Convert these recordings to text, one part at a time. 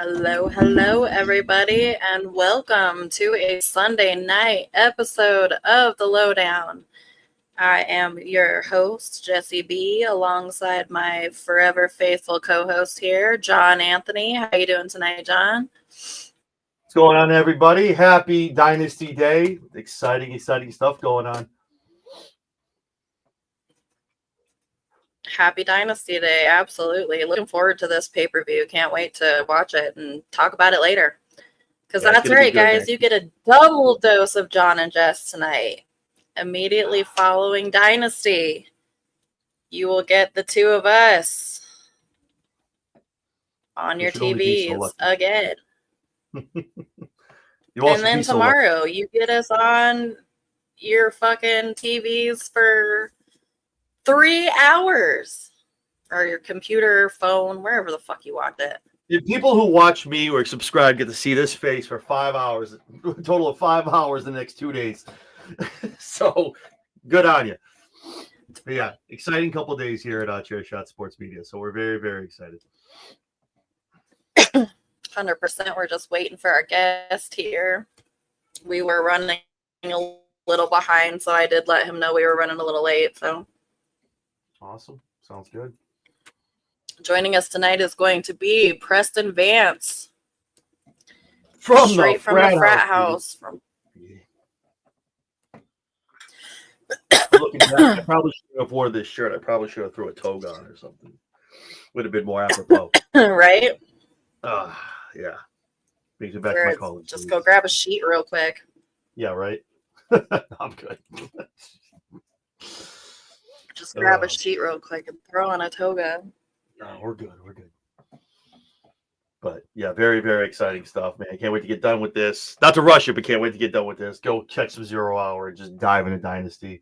Hello, everybody, and welcome to a Sunday night episode of The Lowdown. I am your host, Jesse B., alongside my forever faithful co-host here, John Anthony. How you doing tonight, John? What's going on, everybody? Happy Dynasty Day. Exciting stuff going on. Happy Dynasty Day, absolutely. Looking forward to this pay-per-view. Can't wait to watch it and talk about it later. Because that's right, guys. You get a double dose of John and Jess tonight. Immediately following Dynasty, you will get the two of us on your TVs again. And then tomorrow, you get us on your fucking TVs for 3 hours, or your computer, phone, wherever the fuck you watch it. The people who watch me or subscribe get to see this face for 5 hours, a total of 5 hours the next 2 days. So good on you. But yeah, exciting couple of days here at Chair Shot Sports Media. So we're very, very excited. 100%. We're just waiting for our guest here. We were running a little behind, so I did let him know we were running a little late. So awesome. Sounds good. Joining us tonight is going to be Preston Vance. Straight from the frat house. Looking back, I probably should have worn this shirt. I probably should have threw a toga on or something. Would have been more apropos. Right? Yeah. Brings me back to my college. Just go grab a sheet real quick. Yeah, right? I'm good. Just grab a sheet real quick and throw on a toga. No, we're good. But yeah, very, very exciting stuff, man. I can't wait to get done with this. Not to rush it, but can't wait to get done with this. Go check some 0 Hour and just dive into Dynasty.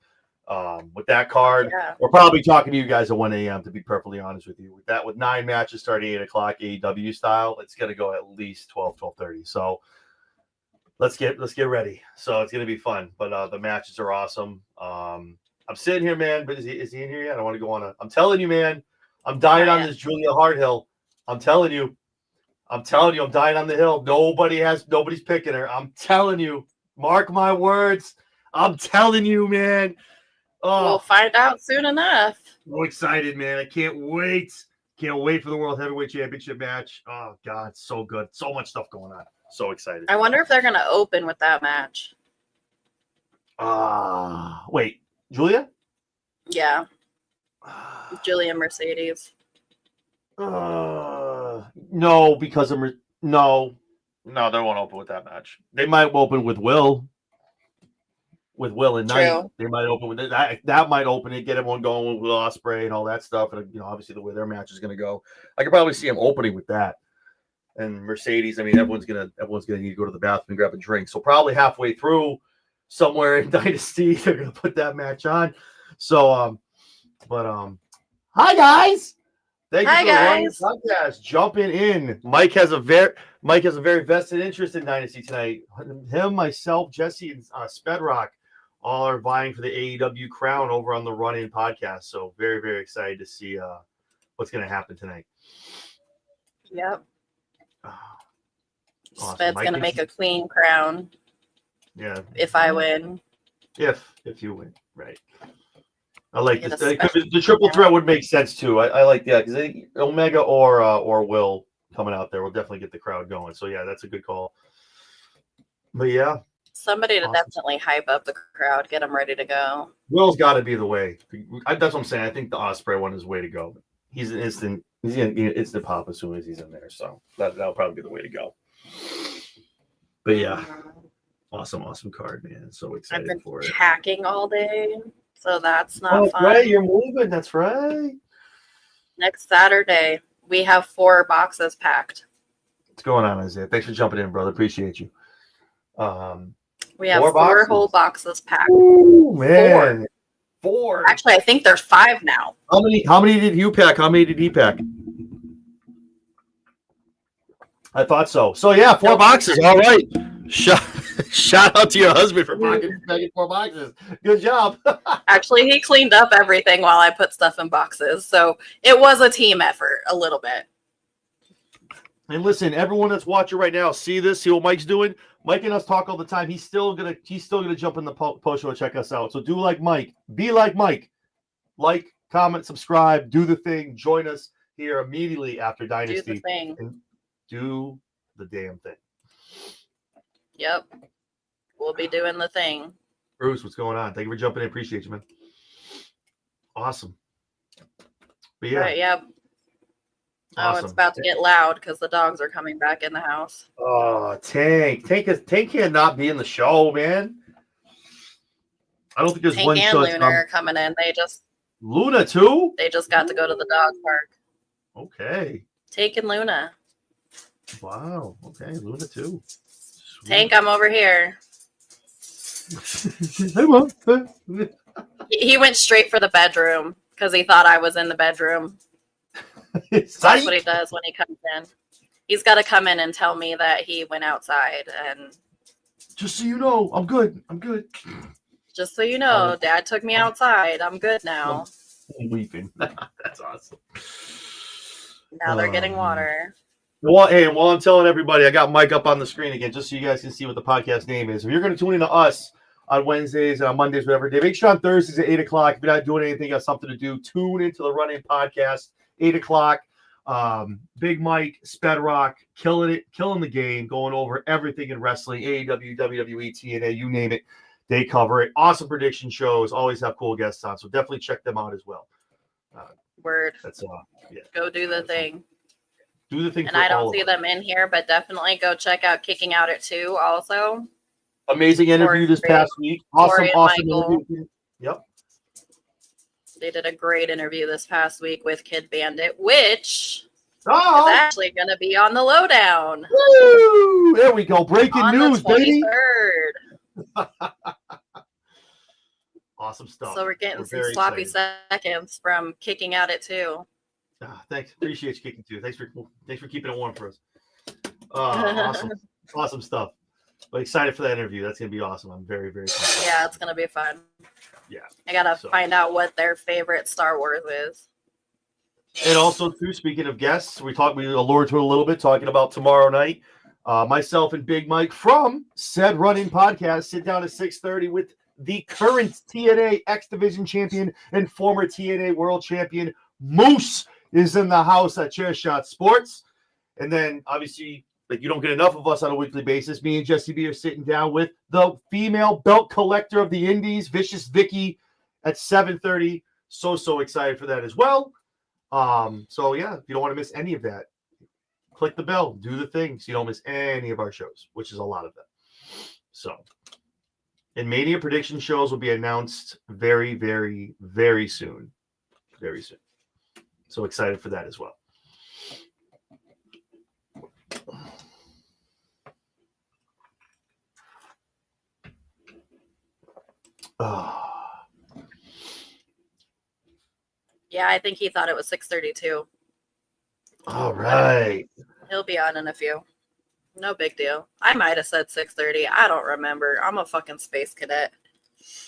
With that card, we're probably talking to you guys at 1 a.m. to be perfectly honest with you. With 9 matches starting 8 o'clock AEW style, it's gonna go at least 12:30. So let's get ready. So it's gonna be fun. But the matches are awesome. I'm sitting here, man. But is he in here yet? I want to go on I'm telling you, man. I'm dying on this Julia Hart-Hill. I'm telling you, I'm dying on the hill. Nobody's picking her. I'm telling you. Mark my words. I'm telling you, man. Oh, we'll find out soon enough. So excited, man. I can't wait. Can't wait for the World Heavyweight Championship match. Oh, God, so good. So much stuff going on. So excited. I wonder if they're going to open with that match. Wait. Julia? Yeah. Julia Mercedes. No, because of no, they won't open with that match. They might open with Will. With Will and Knight, they might open with that. That might open it, get everyone going with Will Ospreay and all that stuff. And obviously the way their match is going to go, I could probably see them opening with that. And Mercedes, I mean, everyone's gonna need to go to the bathroom and grab a drink. So probably halfway through, somewhere in Dynasty, they're gonna put that match on. So, hi guys. Thank you for running the podcast. Jumping in. Mike has a very vested interest in Dynasty tonight. Him, myself, Jesse, and Spedrock all are vying for the AEW crown over on the Run In podcast. So very, very excited to see what's going to happen tonight. Yep. Awesome. Sped's going to make a clean crown. Yeah. If I win. If you win, right. I like this. The triple threat would make sense too. I like that because Omega or Will coming out there will definitely get the crowd going. So yeah, that's a good call. But yeah, somebody to definitely hype up the crowd, get them ready to go. Will's got to be the way. That's what I'm saying. I think the Ospreay one is the way to go. He's an instant pop as soon as he's in there. So that'll probably be the way to go. But yeah, awesome card, man. So excited for it. Hacking all day. So that's not fun. Right, you're moving. That's right. Next Saturday, we have 4 boxes packed. What's going on, Isaiah? Thanks for jumping in, brother. Appreciate you. We have 4 whole boxes packed. Ooh, man. 4. Actually, I think there's 5 now. How many did you pack? How many did he pack? I thought so. So yeah, 4 boxes. All right. Shout out to your husband for packing 4 boxes. Good job. Actually, he cleaned up everything while I put stuff in boxes. So it was a team effort a little bit. And listen, everyone that's watching right now, see this, see what Mike's doing. Mike and us talk all the time. He's still gonna jump in the post show and check us out. So do like Mike, be like Mike, like, comment, subscribe, do the thing, join us here immediately after Dynasty. Do the thing. And do the damn thing. Yep, we'll be doing the thing. Bruce, what's going on? Thank you for jumping in. Appreciate you, man. Awesome. But yeah. Right, yep. Awesome. Oh, it's about to get loud because the dogs are coming back in the house. Oh, Tank cannot be in the show, man. I don't think there's Tank one and show. Luna are coming in. Luna too? They just got to go to the dog park. Okay. Tank and Luna. Wow. Okay, Luna too. Sweet. Tank, I'm over here. Hey, Mom. He went straight for the bedroom because he thought I was in the bedroom. That's what he does when he comes in. He's got to come in and tell me that he went outside. And just so you know, I'm good. Just so you know, Dad took me outside. I'm good now. I'm weeping. That's awesome. Now they're getting water. Well, hey, while I'm telling everybody, I got Mike up on the screen again, just so you guys can see what the podcast name is. If you're going to tune in to us on Wednesdays and on Mondays, whatever day, make sure on Thursdays at 8 o'clock. If you're not doing anything, got something to do, tune into the Run In podcast, 8 o'clock. Big Mike, Spedrock, killing the game, going over everything in wrestling, AEW, WWE, TNA, you name it. They cover it. Awesome prediction shows. Always have cool guests on, so definitely check them out as well. Word. That's yeah. Go do the thing. Do the thing. And I don't see them in here, but definitely go check out Kicking Out at 2 also. Amazing interview this past week. Awesome Michael. interview. Yep. They did a great interview this past week with Kid Bandit, which is actually going to be on the Lowdown. Woo! There we go. Breaking news, baby. Awesome stuff. So we're getting some sloppy seconds from Kicking Out at 2. Thanks. Appreciate you kicking too. Thanks for keeping it warm for us. Awesome stuff. But excited for that interview. That's gonna be awesome. I'm very, very excited. Yeah, it's gonna be fun. Yeah. I gotta find out what their favorite Star Wars is. And also too, speaking of guests, we allured to it a little bit, talking about tomorrow night. Myself and Big Mike from said Running Podcast sit down at 6:30 with the current TNA X Division champion and former TNA World Champion Moose is in the house at Chairshot Sports. And then obviously, like, you don't get enough of us on a weekly basis. Me and Jesse B are sitting down with the female belt collector of the Indies, Vicious Vicky, at 7:30. So excited for that as well. So yeah, if you don't want to miss any of that, click the bell, do the thing so you don't miss any of our shows, which is a lot of them. So, and Mania prediction shows will be announced very, very, very soon. Very soon. So excited for that as well. Yeah, I think he thought it was 6:32. All right. He'll be on in a few. No big deal. I might have said 6:30. I don't remember. I'm a fucking space cadet.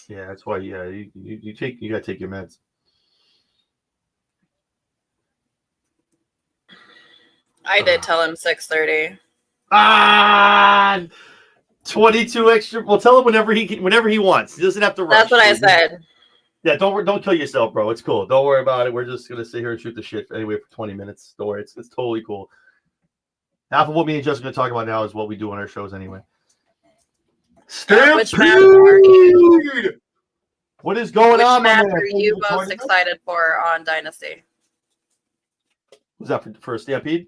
Yeah, that's why. Yeah, you gotta take your meds. I did tell him 6:30. 22 extra. Well, tell him whenever he wants. He doesn't have to rush. That's what I said. Yeah, don't kill yourself, bro. It's cool. Don't worry about it. We're just gonna sit here and shoot the shit anyway for 20 minutes. Don't worry. It's totally cool. Half of what me and Jessica are going to talk about now is what we do on our shows anyway. Which match are you? What is going on, Which match are you most excited for on Dynasty? Was that for Stampede?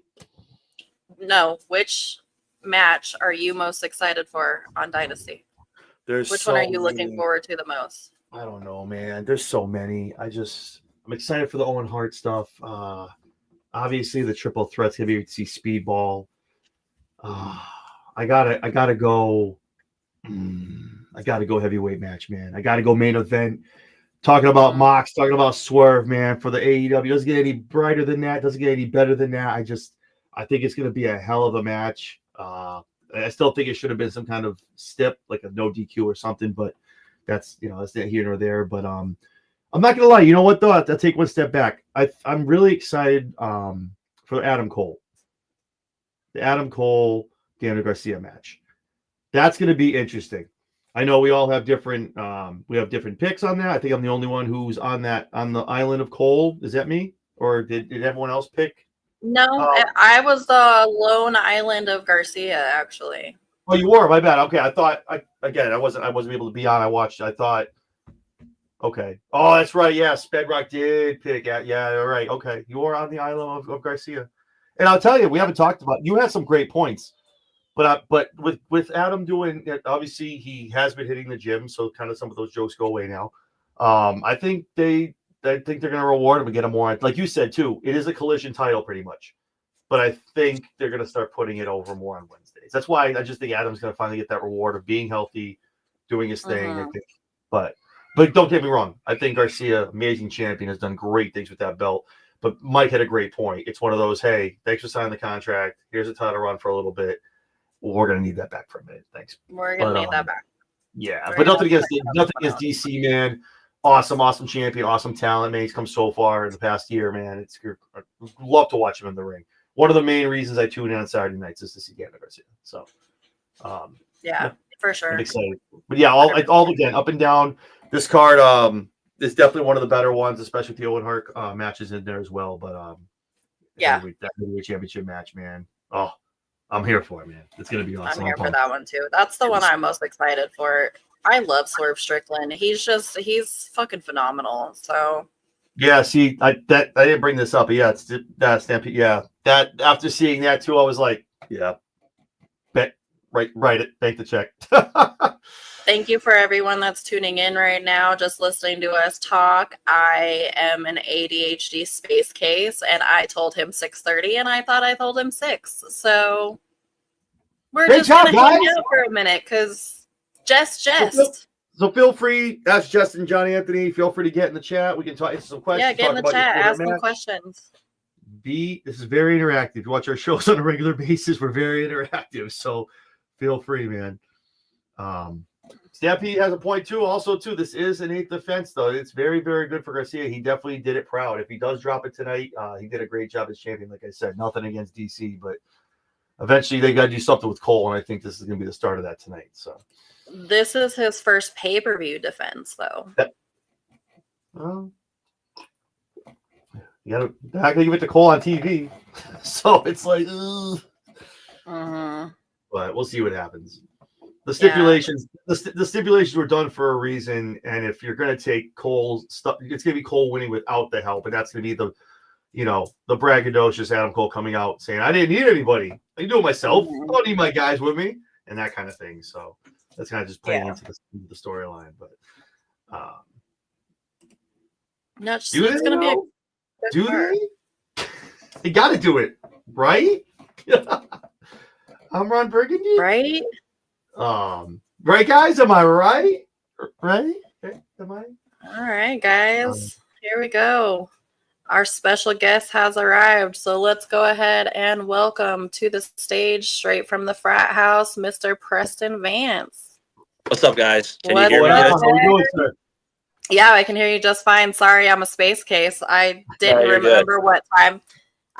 No. Which match are you most excited for on Dynasty? Which one are you looking forward to the most? I don't know, man. There's so many. I'm excited for the Owen Hart stuff. Obviously, the triple threat's gonna be to see Speedball. I gotta go. I gotta go heavyweight match, man. I gotta go main event. Talking about Mox, talking about Swerve, man. For the AEW, doesn't get any brighter than that. Doesn't get any better than that. I think it's gonna be a hell of a match. I still think it should have been some kind of stip, like a no DQ or something. But that's not here nor there. But I'm not gonna lie. You know what though? I'll take one step back. I'm really excited for Adam Cole. the Adam Cole, Daniel Garcia match. That's going to be interesting. I know we all have different picks on that. I think I'm the only one who's on the island of Cole. Is that me? Or did everyone else pick? No, I was the lone island of Garcia, actually. Oh, you were? My bad. Okay, I thought I wasn't able to be on. I thought. Okay. Oh, that's right. Yeah, Spedrock did pick at. Yeah, all right. Okay, you were on the island of Garcia, and I'll tell you, we haven't talked about. You had some great points, but with Adam doing it, obviously he has been hitting the gym, so kind of some of those jokes go away now. I think they're going to reward him and get him more. Like you said too, it is a collision title pretty much, but I think they're going to start putting it over more on Wednesdays. That's why I just think Adam's going to finally get that reward of being healthy, doing his thing. I think, but don't get me wrong. I think Garcia, amazing champion, has done great things with that belt. But Mike had a great point. It's one of those, hey, thanks for signing the contract. Here's a title run for a little bit. Well, we're going to need that back for a minute. Thanks. We're going to need that back. Yeah, but nothing against DC, man. Awesome champion, awesome talent, man. He's come so far in the past year, man. I'd love to watch him in the ring. One of the main reasons I tune in on Saturday nights is to see Daniel Garcia. So, yeah, for sure. I'm excited. But yeah, all again, up and down. This card is definitely one of the better ones, especially with the Owen Hart matches in there as well. But that heavyweight championship match, man. Oh, I'm here for it, man. It's gonna be awesome. I'm here for that one too. That's the one I'm most excited for. I love Swerve Strickland. He's fucking phenomenal. So yeah, see, I didn't bring this up, but yeah, it's that Stampede. Yeah, that after seeing that too, I was like, yeah, write it, bank the check. Thank you for everyone that's tuning in right now, just listening to us talk. I am an ADHD space case, and I told him 6:30, and I thought I told him 6. So we're just going to hang out for a minute, because just. So feel free. That's Justin, Johnny Anthony. Feel free to get in the chat. We can talk some questions. Yeah, get in the chat. Ask some questions. This is very interactive. You watch our shows on a regular basis. We're very interactive. So feel free, man. Stampede has a point too. Also, too, this is an 8th defense, though. It's very, very good for Garcia. He definitely did it proud. If he does drop it tonight, he did a great job as champion. Like I said, nothing against DC, but eventually they got to do something with Cole, and I think this is going to be the start of that tonight. So this is his first pay-per-view defense, though. They're not going to give it to Cole on TV, so it's like, but we'll see what happens. The stipulations, the stipulations were done for a reason, and if you're going to take Cole's stuff, it's going to be Cole winning without the help, and that's going to be the braggadocious Adam Cole coming out saying, "I didn't need anybody. I can do it myself. I don't need my guys with me," and that kind of thing. So that's kind of just playing into the storyline. But no, it's going to be. Do they? You got to do it, right? I'm Ron Burgundy, right? Right, guys? Am I right? Right? Am I? All right, guys. Here we go. Our special guest has arrived, so let's go ahead and welcome to the stage, straight from the frat house, Mr. Preston Vance. What's up, guys? Can you hear me? How are you doing, sir? Yeah, I can hear you just fine. Sorry, I'm a space case. I didn't remember what time.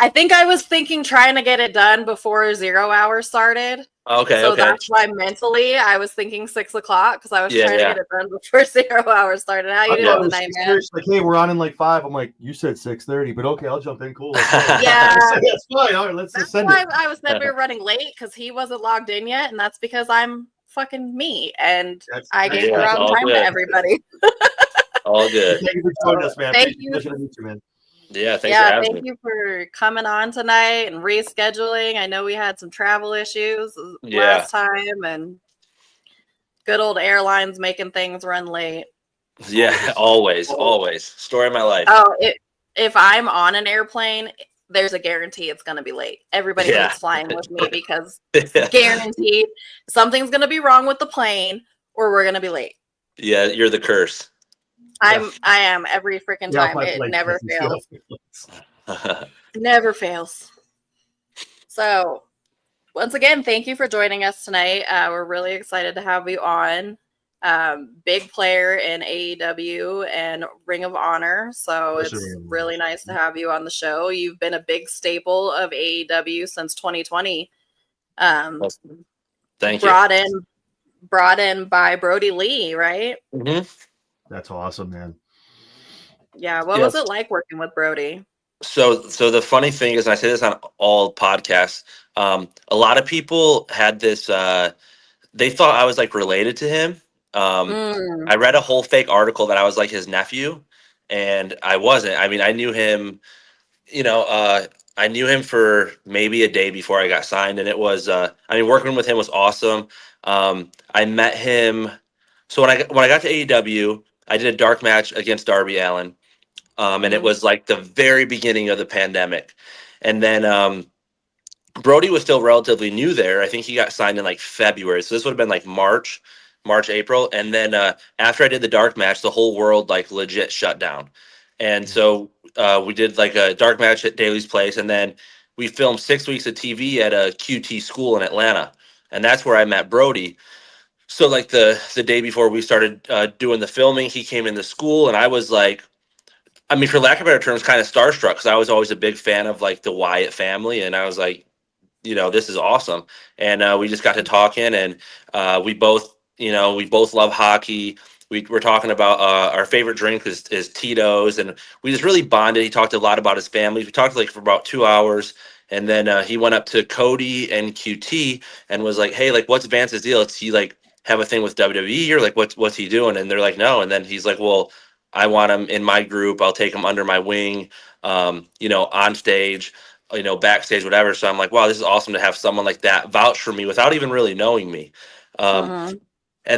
I think I was trying to get it done before 0 hour started. Okay, so that's why mentally I was thinking 6 o'clock, because I was trying to get it done before 0 hour started. How you doing tonight, man? Like, hey, we're on in like 5. I'm like, you said 6:30, but okay, I'll jump in. Cool. Yeah, that's fine. All right, let's just send it. I was said we were running late because he wasn't logged in yet, and that's because I'm fucking me, and I gave the wrong time to everybody. All good. Thank you for joining us, man. Thank you. Man. Yeah, thanks for having me. Thank you for coming on tonight and rescheduling. I know we had some travel issues last time, and good old airlines making things run late. Yeah, always. Story of my life. Oh, if I'm on an airplane, there's a guarantee it's going to be late. Everybody who's flying with me, because guaranteed something's going to be wrong with the plane, or we're going to be late. Yeah, you're the curse. I am every freaking time. It never fails. Never fails. So once again, thank you for joining us tonight. We're really excited to have you on. Big player in AEW and Ring of Honor. So it's really nice to have you on the show. You've been a big staple of AEW since 2020. Um, Thank you. brought in by Brody Lee, right? Mm-hmm. That's awesome, man. Yeah. What was it like working with Brody? So the funny thing is, and I say this on all podcasts, a lot of people had this, they thought I was like related to him. I read a whole fake article that I was like his nephew, and I wasn't. I mean, I knew him, I knew him for maybe a day before I got signed, and it was, I mean, working with him was awesome. I met him. So when I got to AEW, I did a dark match against Darby Allin. And it was like the very beginning of the pandemic. And then Brody was still relatively new there. I think he got signed in like February. So this would have been like March, April. And then after I did the dark match, the whole world like legit shut down. And so we did like a dark match at Daly's place. And then we filmed 6 weeks of TV at a QT school in Atlanta. And that's where I met Brody. So like the day before we started doing the filming, he came in the school and I was like, I mean, for lack of better terms, kind of starstruck because I was always a big fan of like the Wyatt family, and I was like, this is awesome. And we just got to talking, and we both, we both love hockey. We were talking about our favorite drink is Tito's, and we just really bonded. He talked a lot about his family. We talked like for about 2 hours, and then he went up to Cody and QT and was like, "Hey, like, what's Vance's deal? Does he like have a thing with WWE or like what's he doing?" And they're like, "No." And then he's like, "Well, I want him in my group. I'll take him under my wing, on stage, backstage, whatever." So I'm like, wow, this is awesome to have someone like that vouch for me without even really knowing me. And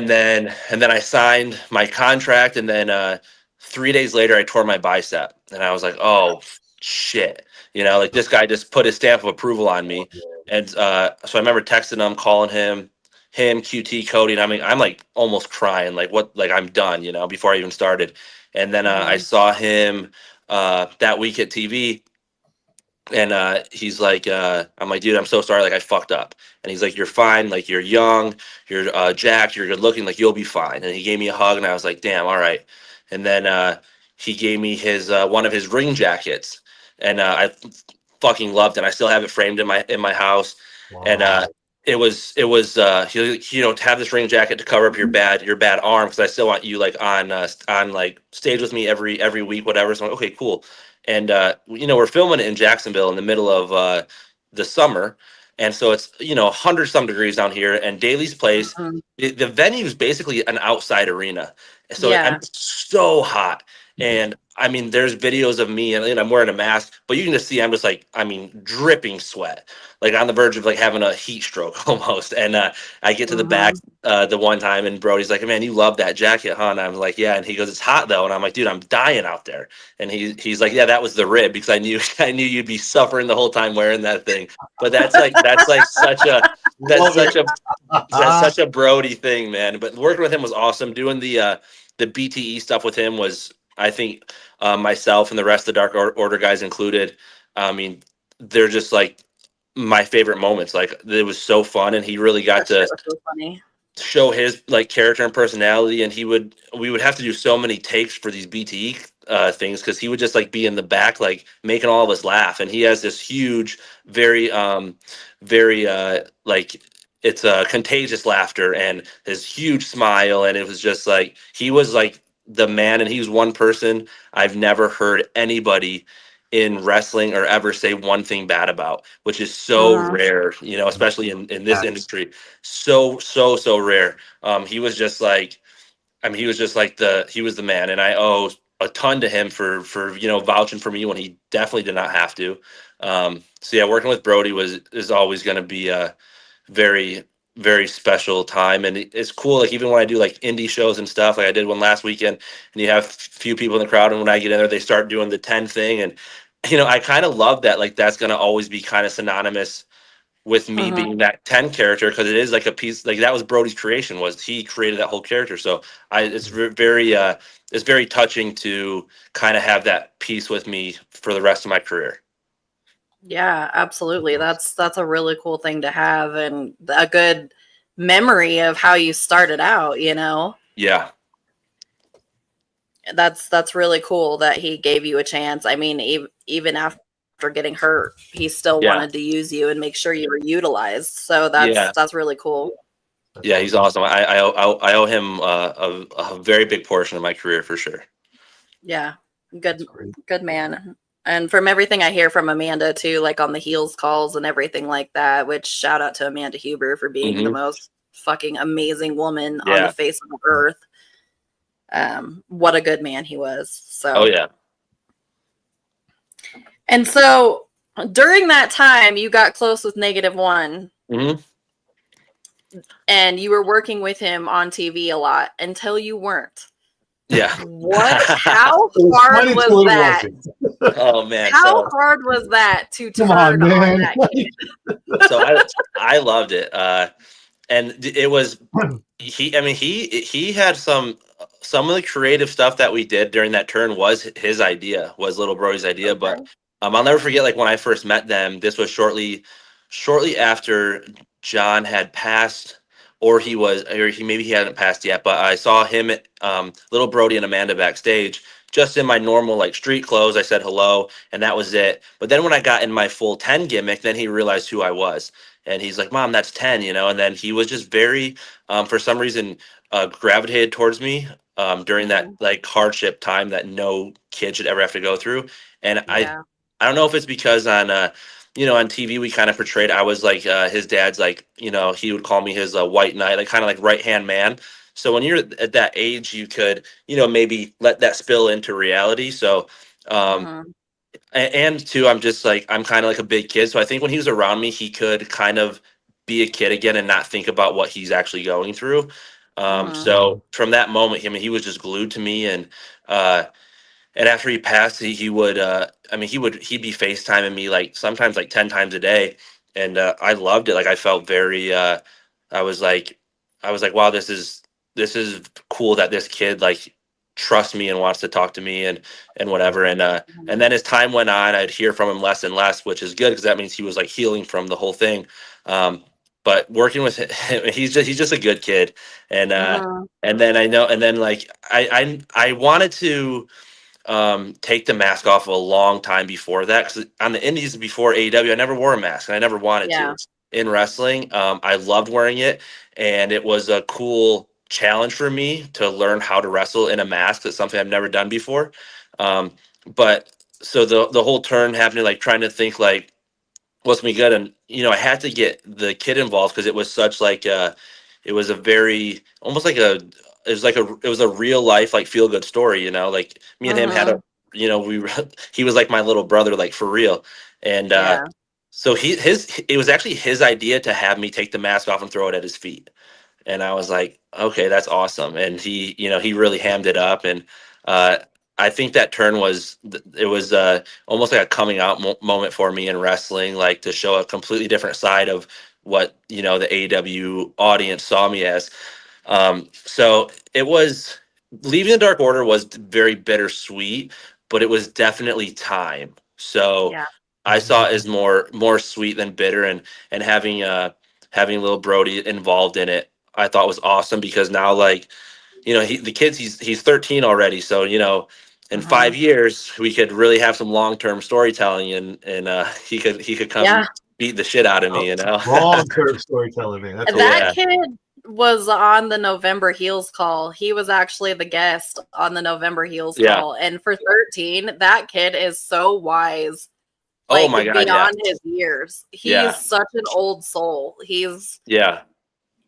then I signed my contract, and then 3 days later I tore my bicep, and I was like, oh shit, like this guy just put his stamp of approval on me. And so I remember texting him, calling him, QT, Cody, and I mean, I'm like almost crying, like what, like I'm done, before I even started. And then I saw him that week at TV, and he's like, I'm like, dude, I'm so sorry, like I fucked up. And he's like, you're fine, like you're young, you're jacked, you're good looking, like you'll be fine. And he gave me a hug, and I was like, damn, all right. And then he gave me his one of his ring jackets, and I fucking loved it. I still have it framed in my house. Wow. And to have this ring jacket to cover up your bad arm, because I still want you like on like stage with me every week, whatever. So I'm like, okay, cool. And we're filming it in Jacksonville in the middle of the summer, and so it's 100 some degrees down here. And Daly's place, the venue is basically an outside arena, so and it's so hot. And I mean, there's videos of me, and I'm wearing a mask, but you can just see I'm just like, I mean, dripping sweat, like on the verge of like having a heat stroke almost. And I get to the back the one time, and Brody's like, "Man, you love that jacket, huh?" And I'm like, "Yeah." And he goes, "It's hot though." And I'm like, "Dude, I'm dying out there." And he's like, "Yeah, that was the rib, because I knew you'd be suffering the whole time wearing that thing." But that's like such a that's such a Brody thing, man. But working with him was awesome. Doing the BTE stuff with him was, I think, myself and the rest of the Dark Order guys included, I mean, they're just like my favorite moments. Like it was so fun, and he really got to show his like character and personality. And we would have to do so many takes for these BTE things, because he would just like be in the back like making all of us laugh. And he has this huge, very like, it's a contagious laughter and his huge smile. And it was just like he was like the man, and he was one person I've never heard anybody in wrestling or ever say one thing bad about, which is so rare, especially in this industry. So rare. He was just like, I mean, he was the man, and I owe a ton to him for vouching for me when he definitely did not have to. So yeah, working with Brody is always going to be a very, very special time. And it's cool, like even when I do like indie shows and stuff, like I did one last weekend, and you have few people in the crowd, and when I get in there, they start doing the 10 thing. And I kind of love that, like that's going to always be kind of synonymous with me being that 10 character, because it is like a piece, like that was Brody's creation, was he created that whole character. So it's very touching to kind of have that piece with me for the rest of my career. Yeah, absolutely. That's a really cool thing to have, and a good memory of how you started out, Yeah. That's really cool that he gave you a chance. I mean, even after after getting hurt, he still wanted to use you and make sure you were utilized. So that's really cool. Yeah, he's awesome. I owe him a very big portion of my career for sure. Yeah, good man. And from everything I hear from Amanda too, like on the heels calls and everything like that, which shout out to Amanda Huber for being the most fucking amazing woman on the face of the earth. What a good man he was. So. Oh yeah. And so during that time, you got close with -1. And you were working with him on TV a lot until you weren't. Yeah. How hard was that? Oh man. How hard was that to turn on that kid? So I loved it. And it was he had some of the creative stuff that we did during that turn was his idea, was Little Brody's idea. But I'll never forget, like when I first met them, this was shortly after John had passed, or he maybe he hadn't passed yet, but I saw him at Little Brody and Amanda backstage, just in my normal like street clothes. I said hello, and that was it. But then when I got in my full 10 gimmick, then he realized who I was. And he's like, "Mom, that's 10, you know." And then he was just very, for some reason, gravitated towards me during that like hardship time that no kid should ever have to go through. And I don't know if it's because on on TV we kind of portrayed I was like his dad's like he would call me his white knight, like kind of like right hand man. So when you're at that age, you could maybe let that spill into reality. So. And two, I'm kind of like a big kid. So I think when he was around me, he could kind of be a kid again and not think about what he's actually going through. So from that moment, he was just glued to me. And after he passed, he'd be FaceTiming me like sometimes like 10 times a day. And I loved it. Like I felt very, I was like, wow, this is cool that this kid like trusts me and wants to talk to me and whatever. And then as time went on, I'd hear from him less and less, which is good because that means he was like healing from the whole thing. But working with him, he's just a good kid. And then I wanted to take the mask off a long time before that, because on the indies before AEW, I never wore a mask and I never wanted to. In wrestling, I loved wearing it, and it was a cool challenge for me to learn how to wrestle in a mask. That's something I've never done before. But so the whole turn happening, like trying to think like what's me good, and I had to get the kid involved because it was such like it was a very almost like a it was a real life like feel good story. Like me and him had a he was like my little brother, like for real. And so it was actually his idea to have me take the mask off and throw it at his feet. And I was like, okay, that's awesome. And he really hammed it up. And I think that turn was almost like a coming out moment for me in wrestling, like to show a completely different side of what, the AEW audience saw me as. So it was, leaving the Dark Order was very bittersweet, but it was definitely time. So I saw it as more sweet than bitter, and having little Brody involved in it, I thought was awesome, because now like, he's 13 already. So, in 5 years we could really have some long-term storytelling, and he could come beat the shit out of me, long-term storytelling, man. That's that kid was on the November Heels call. He was actually the guest on the November Heels call. And for 13, that kid is so wise. Like, oh my God, beyond his years. He's such an old soul. He's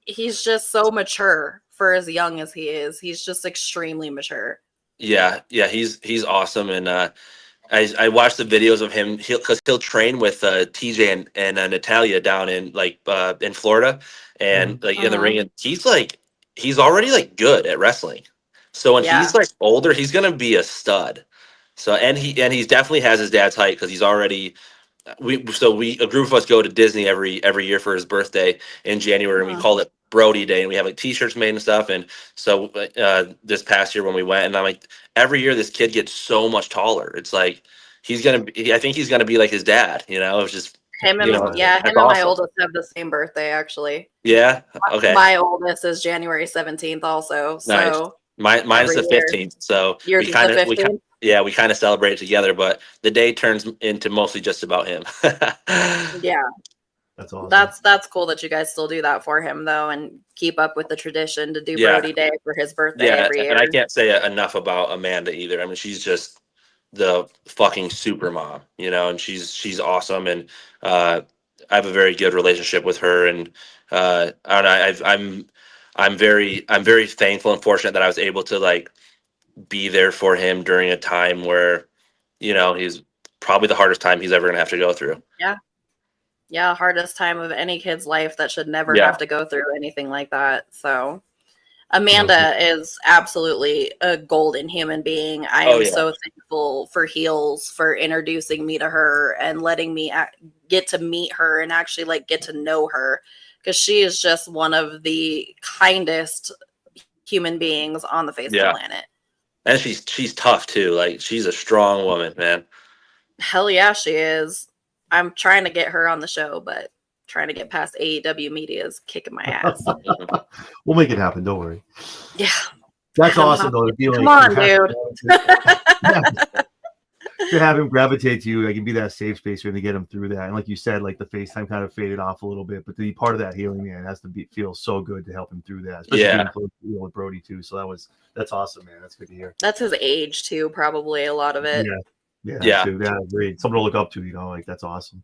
just so mature for as young as he is. He's just extremely mature. Yeah, he's awesome. And I watched the videos of him because he'll train with TJ and Natalia down in in Florida, and in the ring, and he's already like good at wrestling. So when he's like older, he's gonna be a stud. So and he definitely has his dad's height, because he's already a group of us go to Disney every year for his birthday in January, and we call it Brody Day, and we have like t-shirts made and stuff. And so this past year when we went, and I'm like, every year this kid gets so much taller. It's like I think he's gonna be like his dad. It's just him and him and my oldest have the same birthday, actually. Yeah. Okay. My oldest is January 17th also. So Mine's the 15th, so yours is the 15th. we kind of celebrate it together, but the day turns into mostly just about him. Yeah. That's awesome. That's cool that you guys still do that for him though, and keep up with the tradition to do Brody Day for his birthday every year. And I can't say enough about Amanda either. I mean, she's just the fucking super mom, you know, and she's awesome, and I have a very good relationship with her, and I don't know, I'm very thankful and fortunate that I was able to like be there for him during a time where, you know, he's probably the hardest time he's ever gonna have to go through. Yeah, hardest time of any kid's life that should never have to go through anything like that. So Amanda is absolutely a golden human being. I am so thankful for Heels for introducing me to her and letting me get to meet her and actually like get to know her, because she is just one of the kindest human beings on the face of the planet. And she's tough too. Like, she's a strong woman, man. Hell yeah, she is. I'm trying to get her on the show, but trying to get past AEW media is kicking my ass. We'll make it happen. Don't worry. Yeah. That's awesome, though. To be Come on, dude. To have him gravitate to you, I can be that safe space for him to get him through that. And like you said, like the FaceTime kind of faded off a little bit, but to be part of that healing, man, has to feel so good to help him through that. Especially being close, with Brody too. So that's awesome, man. That's good to hear. That's his age too, probably a lot of it. Yeah. Great. Something to look up to, you know, like that's awesome.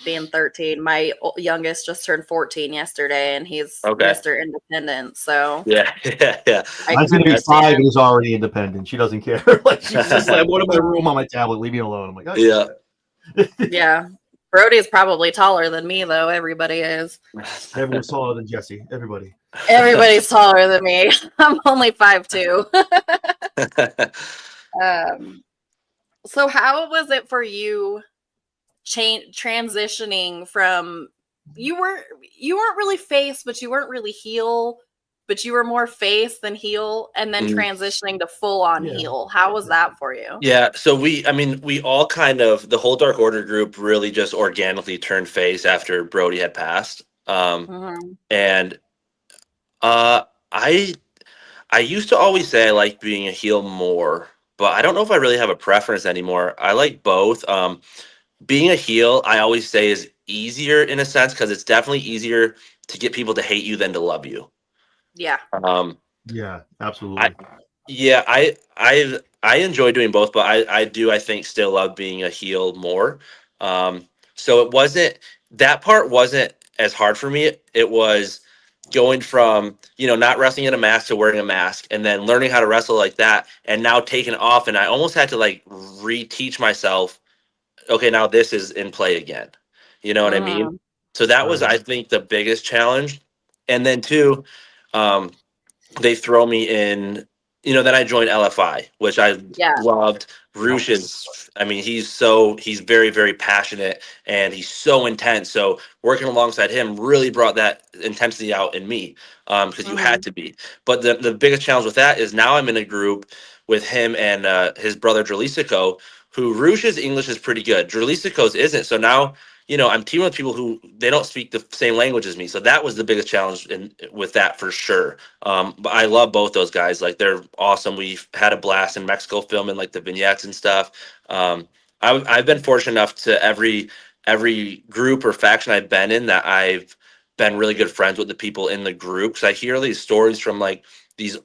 Being 13, my youngest just turned 14 yesterday, and he's Mr. Independent. So yeah. Mine's gonna be 5 and he's already independent. She doesn't care. Like, she's just like, "What in my room on my tablet? Leave me alone." I'm like, "Oh, yeah." Brody is probably taller than me, though. Everybody is. Everyone's taller than Jesse. Everybody's taller than me. I'm only 5'2". So how was it for you transitioning from you weren't really face, but you weren't really heel, but you were more face than heel, and then transitioning to full on heel? How was that for you? Yeah, so we all kind of, the whole Dark Order group really just organically turned face after Brody had passed. And I used to always say I like being a heel more, but I don't know if I really have a preference anymore. I like both. Being a heel, I always say, is easier in a sense, because it's definitely easier to get people to hate you than to love you. Yeah, absolutely. I enjoy doing both, but I think still love being a heel more. So that part wasn't as hard for me. It was going from, you know, not wrestling in a mask to wearing a mask, and then learning how to wrestle like that, and now taking it off, and I almost had to like reteach myself, okay, now this is in play again. You know what I mean? So that was, I think, the biggest challenge. And then two, they throw me in, you know, then I joined LFI, which I loved. Roosh is, I mean, he's very, very passionate, and he's so intense. So working alongside him really brought that intensity out in me, because you had to be. But the biggest challenge with that is now I'm in a group with him and his brother Dralisico, who Roosh's English is pretty good. Dralisico's isn't. So now, you know, I'm teaming with people who they don't speak the same language as me. So that was the biggest challenge with that for sure. But I love both those guys. Like, they're awesome. We've had a blast in Mexico filming like the vignettes and stuff. I've been fortunate enough to every group or faction I've been in that I've been really good friends with the people in the group. Cause I hear these stories from like these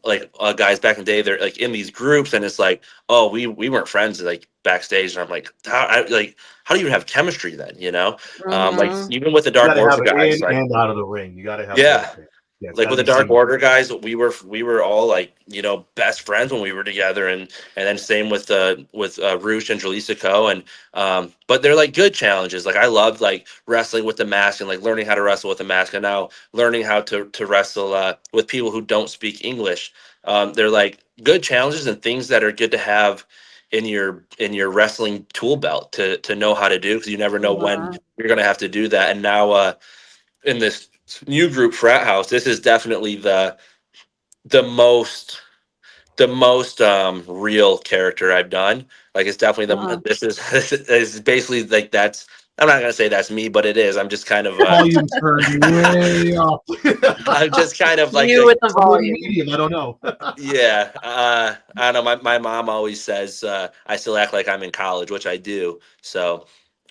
guys back in the day, they're like in these groups, and it's like, oh, we weren't friends like backstage, and I'm like, how do you have chemistry then, you know? Like, even with the Dark Order guys, like, and out of the ring, you gotta have like with the Dark Order guys, we were all like, you know, best friends when we were together, and then same with Roosh and Dralisico, and but they're like good challenges. Like, I loved like wrestling with the mask and like learning how to wrestle with the mask, and now learning how to wrestle with people who don't speak English. They're like good challenges and things that are good to have in your wrestling tool belt to know how to do, because you never know when you're gonna have to do that. And now in this new group, Frat House, this is definitely the most real character I've done. Like, it's definitely this is basically like that's I'm not gonna say that's me, but it is. I'm just kind of volume turned way up. I'm just kind of like you with the volume. Medium, I don't know. yeah. I don't know. My mom always says I still act like I'm in college, which I do. So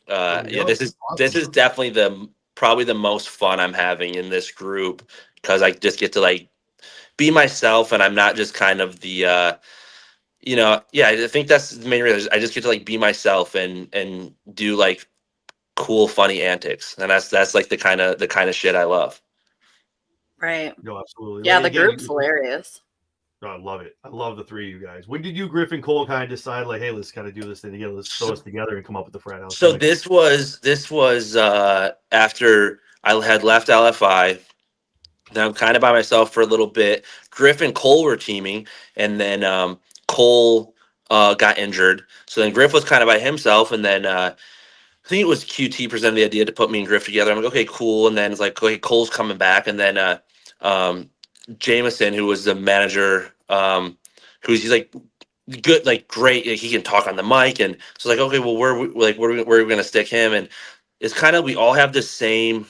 yeah, this is definitely probably the most fun I'm having in this group because I just get to like be myself and I'm not just kind of the yeah, I think that's the main reason. I just get to like be myself and do like cool, funny antics, and that's like the kind of shit I love. Right. No, absolutely. Yeah, Like, the again, group's hilarious. no, I love it. I love the three of you guys. When did you, Griffin Cole, kind of decide like, hey, let's kind of do this thing together. Let's throw us together and come up with the frat house? So this was after I had left LFI. Then I'm kind of by myself for a little bit. Griff and Cole were teaming, and then Cole got injured. So then Griff was kind of by himself, and then I think it was QT presented the idea to put me and Griff together. I'm like, okay, cool. And then it's like, okay, Cole's coming back, and then Jameson, who was the manager, he's like good, like great. Like, he can talk on the mic, and so like, okay, well, where are we gonna stick him? And it's kind of we all have the same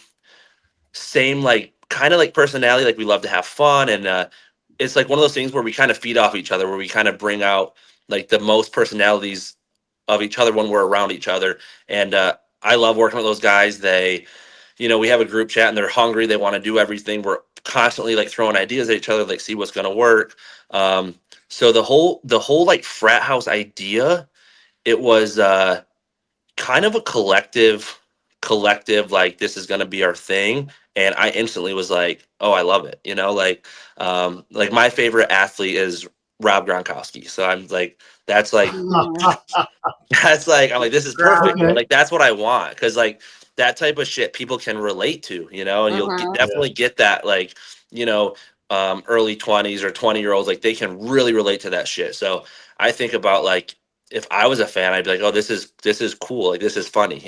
like kind of like personality. Like we love to have fun, and it's like one of those things where we kind of feed off each other, where we kind of bring out like the most personalities of each other when we're around each other. And I love working with those guys. They, we have a group chat and they're hungry. They want to do everything. We're constantly like throwing ideas at each other, like see what's going to work. So the whole like frat house idea, it was kind of a collective, like this is going to be our thing. And I instantly was like, oh, I love it. Like my favorite athlete is Rob Gronkowski. So I'm like, that's like, that's like, I'm like, this is perfect. Okay. Like, that's what I want. Cause like that type of shit people can relate to, and you'll definitely get that, like, early 20s or 20-year-olds, like they can really relate to that shit. So I think about like, if I was a fan, I'd be like, oh, this is cool. Like, this is funny,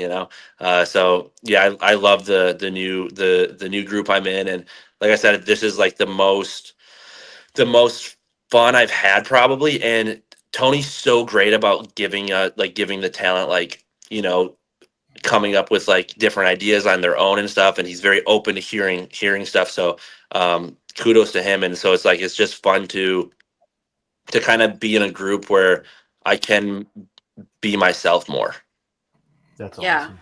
So yeah, I love the new group I'm in. And like I said, this is like the most fun I've had probably. And Tony's so great about giving the talent, like, coming up with like different ideas on their own and stuff. And he's very open to hearing stuff. So kudos to him. And so it's just fun to kind of be in a group where I can be myself more. That's Yeah. awesome.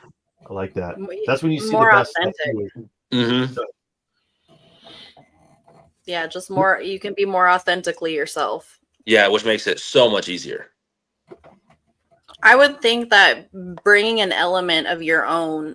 I like that. That's when you see more the best authentic. stuff. Mm-hmm. Yeah, just more. You can be more authentically yourself. Yeah, which makes it so much easier. I would think that bringing an element of your own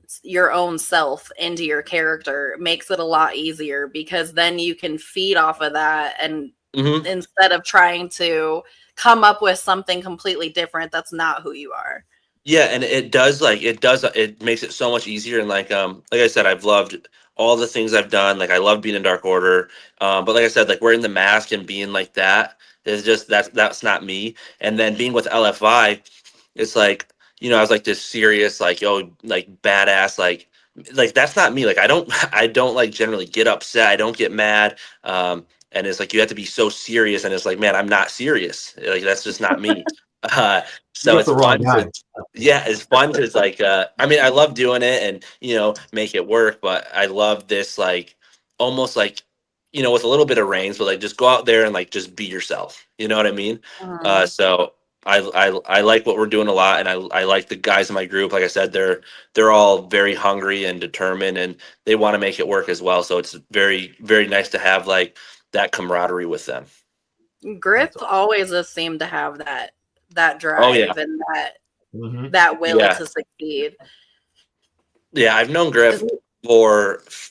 self into your character makes it a lot easier, because then you can feed off of that, and instead of trying to come up with something completely different that's not who you are. Yeah, and it makes it so much easier. And like I said, I've loved all the things I've done. Like I love being in Dark Order, but like I said, like wearing the mask and being like that is just that's not me. And then being with LFI, it's like, I was like this serious, like, like badass, like that's not me. Like I don't like generally get upset. I don't get mad. And it's like you have to be so serious, and it's like, man, I'm not serious. Like that's just not me. So it's fun it's fun to like I mean, I love doing it and make it work, but I love this, like almost like with a little bit of reins, but like just go out there and like just be yourself, you know what I mean? So I like what we're doing a lot, and I like the guys in my group. Like I said, they're all very hungry and determined, and they want to make it work as well. So it's very, very nice to have like that camaraderie with them. Griff always just seemed to have that drive and that will to succeed. Yeah, I've known Griff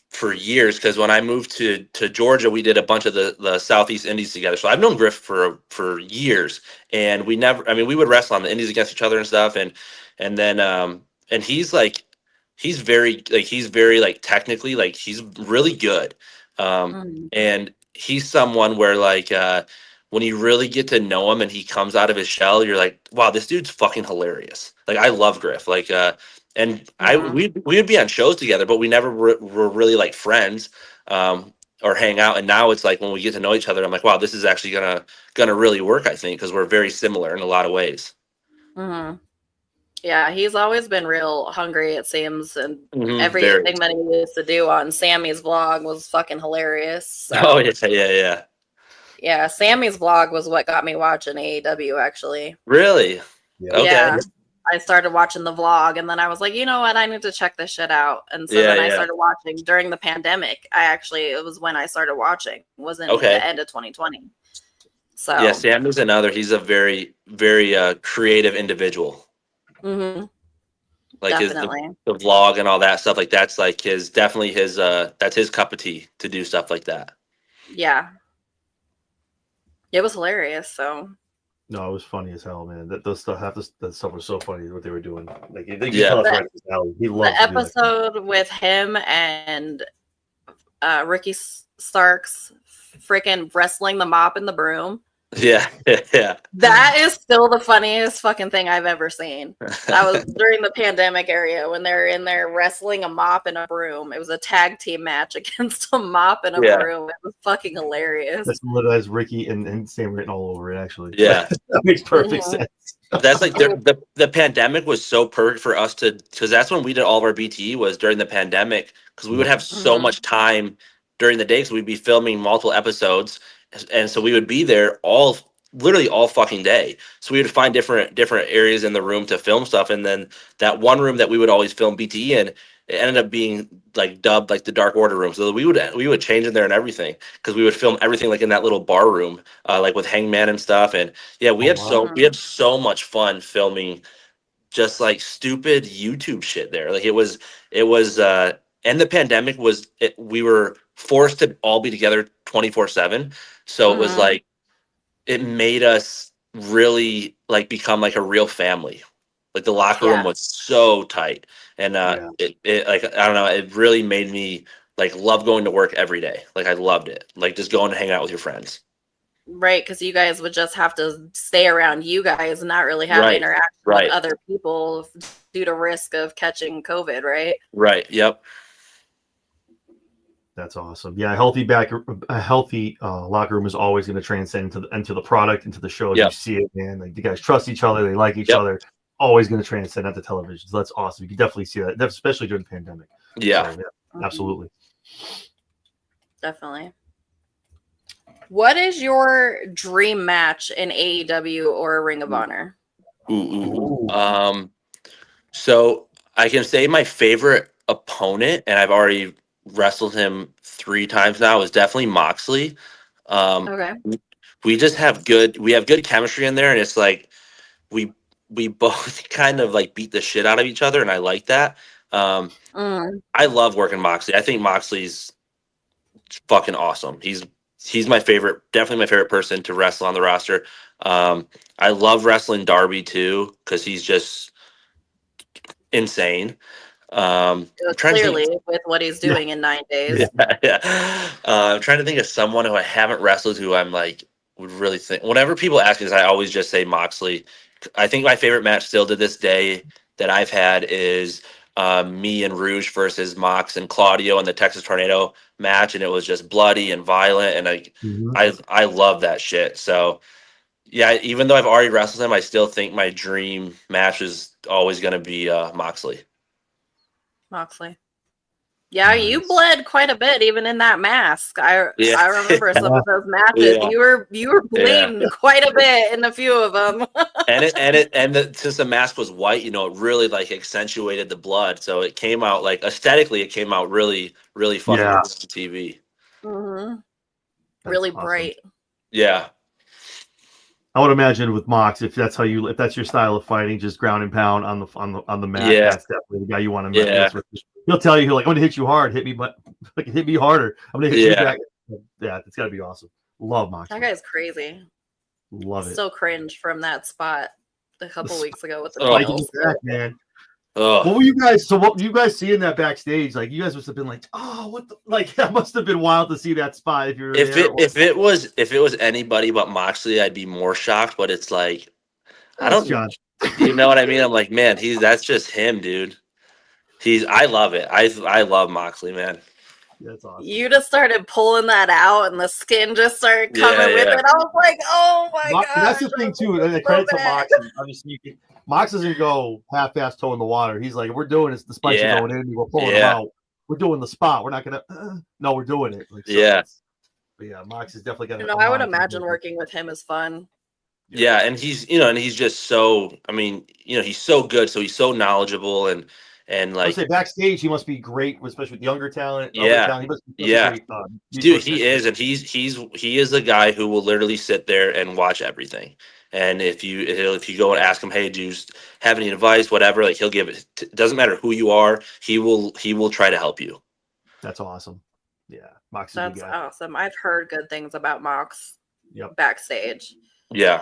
for years, because when I moved to Georgia, we did a bunch of the Southeast Indies together. So I've known Griff for years, and we would wrestle on the Indies against each other and stuff, and then and he's very like technically, like he's really good, and he's someone where like when you really get to know him and he comes out of his shell, you're like, wow, this dude's fucking hilarious. Like I love Griff, like and we would be on shows together, but we never were really like friends or hang out. And now it's like when we get to know each other, I'm like, wow, this is actually gonna really work, I think, because we're very similar in a lot of ways. Yeah, he's always been real hungry, it seems, and Very. everything that he used to do on Sammy's vlog was fucking hilarious. So. Oh yeah. Yeah, Sammy's vlog was what got me watching AEW, actually. Really? Yeah. Okay. Yeah. I started watching the vlog, and then I was like, you know what? I need to check this shit out. And so then I started watching during the pandemic. It was when I started watching. It wasn't the end of 2020. So yeah, Sammy's another. He's a very, very creative individual. Like definitely. the vlog and all that stuff. Like that's like definitely his that's his cup of tea to do stuff like that. Yeah. It was hilarious. So no, it was funny as hell, man. That stuff was so funny what they were doing. Like they Yeah. tell us right now, he loves the episode with him and Ricky Starks freaking wrestling the mop and the broom. Yeah. That is still the funniest fucking thing I've ever seen. That was during the pandemic area when they're in there wrestling a mop and a broom. It was a tag team match against a mop and a broom. It was fucking hilarious. That's literally Ricky and Sam written all over it, actually. Yeah. That makes perfect sense. That's like the pandemic was so perfect for us because that's when we did all of our BTE was during the pandemic because we would have so much time during the day because we'd be filming multiple episodes. And so we would be there literally all fucking day. So we would find different areas in the room to film stuff. And then that one room that we would always film BTE in, it ended up being like dubbed like the Dark Order room. So we would change in there and everything because we would film everything like in that little bar room, like with Hangman and stuff. And yeah, we had so much fun filming just like stupid YouTube shit there. Like it was and the pandemic we were forced to all be together 24/7. So it was like it made us really like become like a real family. Like the locker room was so tight. And it like I don't know, it really made me like love going to work every day. Like I loved it. Like just going to hang out with your friends. Right, because you guys would just have to stay around you guys and not really have interaction with other people due to risk of catching COVID, right? Right. Yep. That's awesome. Yeah, a healthy locker room is always going to transcend into the product, into the show. You see it, man. Like you guys trust each other, they like each other. Always going to transcend onto television. So that's awesome. You can definitely see that, especially during the pandemic. Yeah, so, absolutely. Definitely. What is your dream match in AEW or Ring of Honor? So I can say my favorite opponent, and I've already wrestled him 3 times now, is definitely Moxley. Okay. We just have good chemistry in there, and it's like we both kind of like beat the shit out of each other, and I like that. I love working Moxley. I think Moxley's fucking awesome. He's my favorite, definitely my favorite person to wrestle on the roster. I love wrestling Darby too because he's just insane. Clearly, with what he's doing in 9 days. I'm trying to think of someone who I haven't wrestled who I'm like would really think. Whenever people ask me, I always just say Moxley. I think my favorite match still to this day that I've had is me and Rouge versus Mox and Claudio in the Texas Tornado match, and it was just bloody and violent, and I love that shit. So yeah, even though I've already wrestled him, I still think my dream match is always going to be Moxley. Yeah, you bled quite a bit even in that mask. I remember some of those matches. You were bleeding quite a bit in a few of them. Since the mask was white, it really like accentuated the blood. So it came out like aesthetically, it came out really, really fucking good on TV. Really bright. Yeah. I would imagine with Mox, if that's your style of fighting, just ground and pound on the mat. Yeah. That's definitely the guy you want to mess with. He'll tell you, I'm going to hit you hard, hit me harder. I'm going to hit you back. Yeah, it's got to be awesome. Love Mox. That guy's crazy. Love it. Still cringe from that spot a couple weeks ago with the nails. Man. What were you guys seeing that backstage? Like you guys must have been like, oh, what the that must have been wild to see that spot if it was anybody but Moxley, I'd be more shocked. But it's like you know what I mean? I'm like, man, that's just him, dude. I love it. I love Moxley, man. That's awesome. You just started pulling that out, and the skin just started coming with it. I was like, "Oh my god!" That's the thing too. And the credit to Mox. Obviously, Mox doesn't go half-ass toe in the water. He's like, "We're doing this. The spikes are going in. We're pulling them out. We're doing the spot. We're not gonna. No, we're doing it." Like, so but yeah, Mox is definitely gonna. I would imagine working with him is fun. Yeah, and he's he's just so. I mean, he's so good. So he's so knowledgeable and like. I would say backstage, he must be great, especially with younger talent. Yeah, he must be great, dude, he is, and he is the guy who will literally sit there and watch everything. And if you go and ask him, hey, do you have any advice, whatever, like he'll give it. Doesn't matter who you are, he will try to help you. That's awesome. Yeah, Mox. That's awesome. I've heard good things about Mox. Yep. Backstage. Yeah.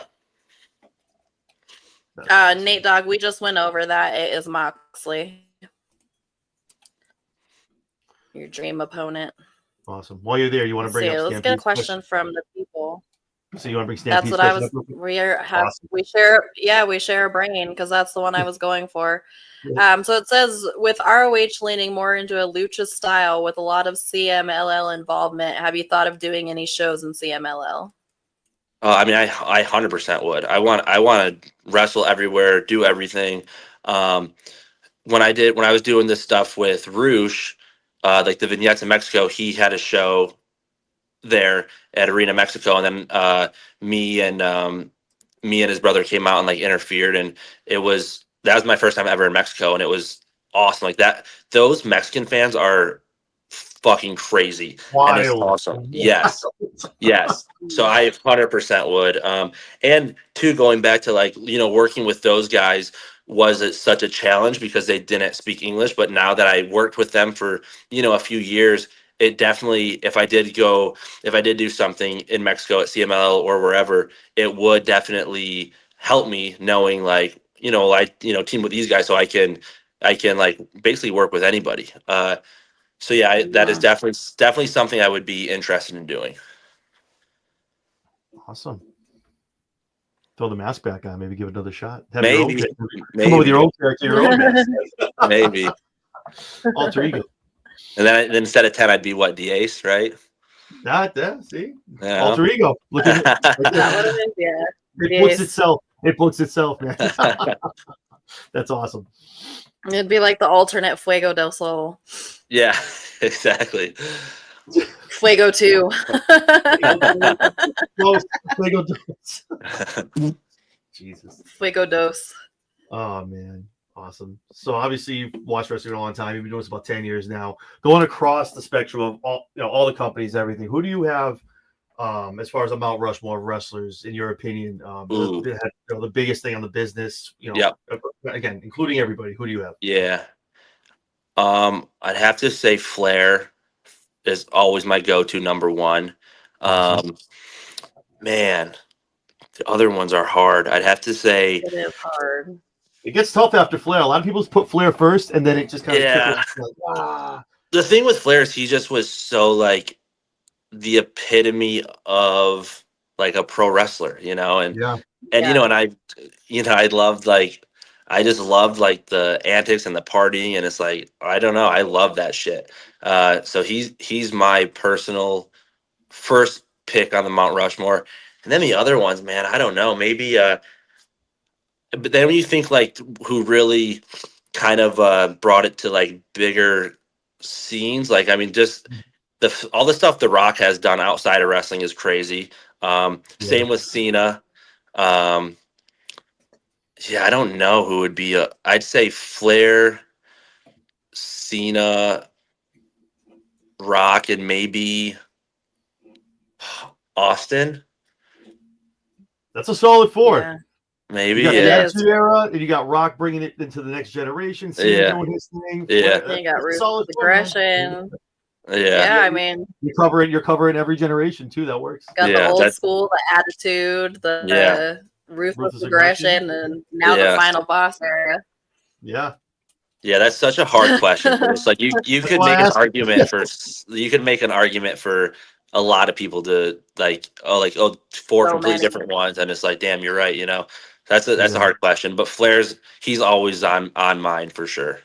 Nate Dogg, we just went over that. It is Moxley. Your dream opponent. Awesome. While you're there, you want to bring up let's get a question from the people. So you want to bring Stampede's That's what I was. We share a brain because that's the one I was going for. So it says with ROH leaning more into a lucha style with a lot of CMLL involvement, have you thought of doing any shows in CMLL? I mean, I 100% would. I want to wrestle everywhere, do everything. When I was doing this stuff with Roosh, like the vignettes in Mexico, he had a show there at Arena Mexico, and then me and his brother came out and like interfered, and that was my first time ever in Mexico, and it was awesome. Like that, those Mexican fans are fucking crazy. Wild. And it's awesome. Yes. So I 100% would. And two, going back to like, working with those guys was such a challenge because they didn't speak English. But now that I worked with them for, a few years, it definitely, if I did do something in Mexico at CMLL or wherever, it would definitely help me knowing like, team with these guys so I can like basically work with anybody. So yeah, that is definitely something I would be interested in doing. Awesome. Throw the mask back on. Maybe give it another shot. Maybe. Come up with your own character, your own mask. Maybe. Alter ego. And then instead of 10, I'd be what, the ace, right? Not that. See, yeah. Alter ego. Look at it. It books itself, man. That's awesome. It'd be like the alternate Fuego del Sol. Yeah, exactly. Fuego 2. Fuego Dos. Jesus. Fuego Dos. Oh, man. Awesome. So obviously you've watched wrestling a long time. You've been doing this about 10 years now. Going across the spectrum of all the companies, everything. Who do you have as far as a Mount Rushmore of wrestlers, in your opinion, the biggest thing on the business, again, including everybody, who do you have? Yeah. I'd have to say Flair is always my go-to number one. Man, the other ones are hard. I'd have to say it is hard. It gets tough after Flair. A lot of people put Flair first, and then it just kind of The thing with Flair is he just was so like the epitome of like a pro wrestler, and I loved like I just loved like the antics and the partying, and it's like I don't know, I love that shit. So he's my personal first pick on the Mount Rushmore, and then the other ones, man, I don't know, maybe. But then when you think like who really kind of brought it to like bigger scenes, like I mean, just all the stuff The Rock has done outside of wrestling is crazy. Same with Cena. I don't know who would be. I'd say Flair, Cena, Rock, and maybe Austin. That's a solid 4. Yeah. Maybe, you got the Attitude Era, and you got Rock bringing it into the next generation. Cena doing his thing. Yeah. You got Ruthless Aggression. Yeah, I mean, you're covering every generation too. That works. Got the old school, the Attitude, the Ruthless Aggression, and now the Final Boss era. Yeah. Yeah, that's such a hard question. It's like you could make an argument for a lot of people to like 4 completely different ones, and it's like, damn, you're right. That's a hard question. But Flair's he's always on mine for sure.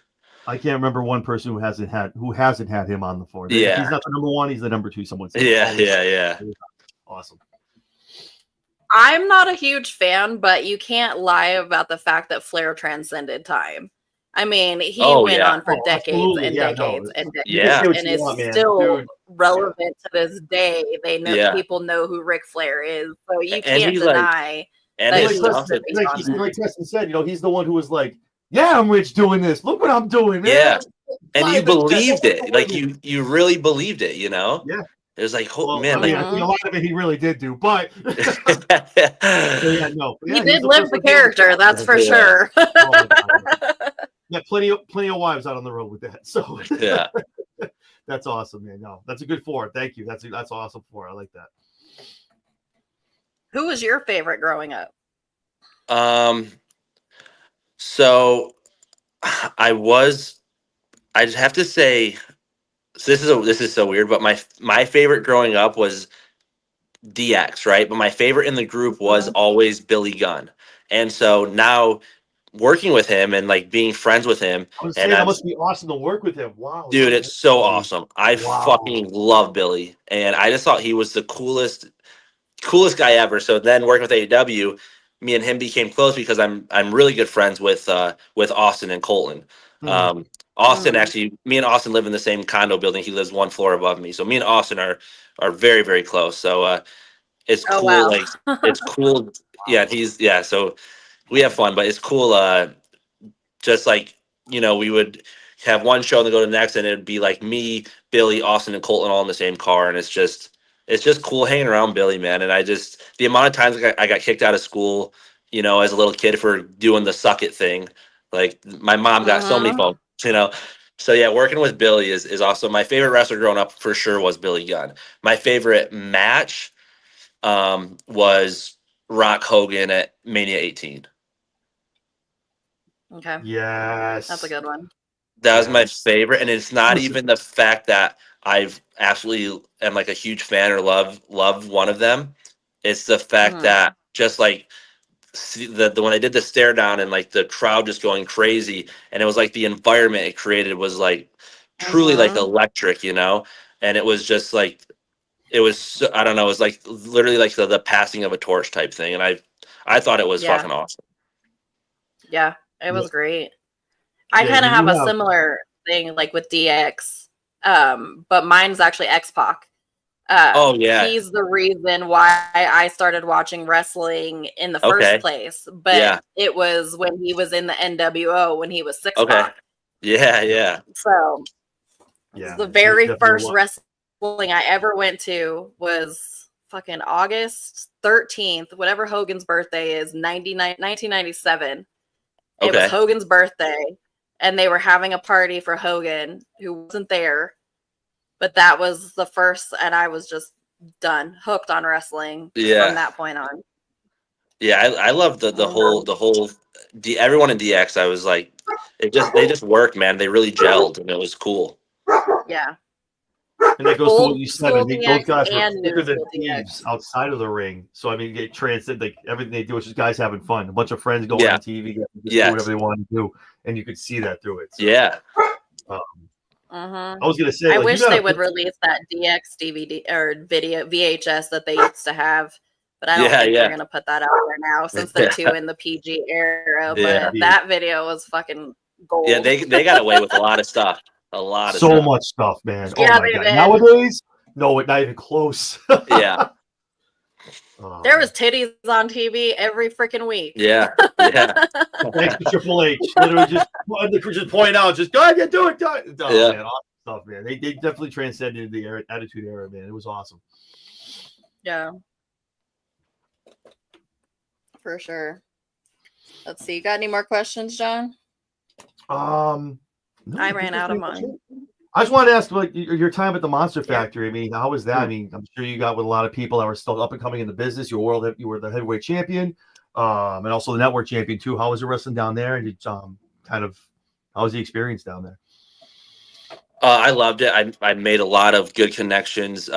I can't remember one person who hasn't had him on the floor. If Yeah. he's not the number one, he's the number two. Someone said. Yeah. Awesome. I'm not a huge fan, but you can't lie about the fact that Flair transcended time. I mean, he went on for decades and decades and decades, and is still relevant to this day. They know people know who Ric Flair is, so you can't deny. And like Preston said, he's the one who was like, "Yeah, I'm rich doing this. Look what I'm doing, man." Yeah, and you believed it. Like you really believed it. Yeah. It was like, man. I think a lot of it he really did do, but he did live the character. That's for sure. Yeah, plenty of wives out on the road with that. So yeah, that's awesome, man. No, that's a good four. Thank you. That's awesome four. I like that. Who was your favorite growing up? So I'd have to say, so this is so weird, but my favorite growing up was DX, right? But my favorite in the group was always Billy Gunn. And so now working with him and like being friends with him, that must be awesome to work with him. Wow, dude, it's so awesome. I fucking love Billy, and I just thought he was the coolest guy ever. So then working with AEW, me and him became close because I'm really good friends with Austin and Colton. Austin actually, me and Austin live in the same condo building. He lives one floor above me, so me and Austin are very, very close. So it's cool. Wow. Like it's cool. Yeah, so we have fun, but it's cool. Just like we would have one show and then go to the next, and it'd be like me, Billy, Austin, and Colton all in the same car, and it's just cool hanging around Billy, man. And the amount of times I got kicked out of school, as a little kid for doing the suck it thing. Like my mom got so many phones, So yeah, working with Billy is awesome. My favorite wrestler growing up for sure was Billy Gunn. My favorite match was Rock Hogan at Mania 18. Okay. Yes. That's a good one. That was my favorite. And it's not even the fact that I've absolutely am like a huge fan or love one of them. It's the fact that just like when I did the stare down and like the crowd just going crazy, and it was like the environment it created was like truly like electric, and it was just like it was, I don't know, it was like literally like the passing of a torch type thing, and I thought it was fucking awesome. Yeah, it was great. I kind of have a similar thing like with DX, but mine's actually X-Pac. He's the reason why I started watching wrestling in the first place. But it was when he was in the NWO when he was 6'5". Yeah. So the very first wrestling I ever went to was fucking August 13th, whatever Hogan's birthday is, 1997. It was Hogan's birthday, and they were having a party for Hogan, who wasn't there. But that was the first, and I was just done, hooked on wrestling from that point on. Yeah, I love the whole everyone in DX. I was like, they just worked, man. They really gelled, and it was cool. Yeah. And that goes to what you said. I think those guys were thicker than thieves outside of the ring. So I mean, it transcend like everything they do. It's just guys having fun. A bunch of friends going on TV, do whatever they want to do, and you could see that through it. So, I was gonna say, I wish they would release that DX DVD or video VHS that they used to have, but I don't think they're gonna put that out there now since they're too in the PG era. But that video was fucking gold. Yeah, they got away with a lot of stuff. So much stuff, man. Yeah, oh my God. Nowadays, no, not even close. Yeah. There was titties on TV every freaking week. Yeah. Thanks to Triple H. Literally just point out, just go ahead, do it. Man, awesome stuff, man. They definitely transcended the Attitude Era, man. It was awesome. Yeah. For sure. Let's see. You got any more questions, John? No, I ran out of mine. I just wanted to ask, like, your time at the Monster Factory. I mean, how was that? I mean, I'm sure you got with a lot of people that were still up and coming in the business. You were the heavyweight champion, and also the network champion too. How was the wrestling down there? And how was the experience down there? I loved it. I made a lot of good connections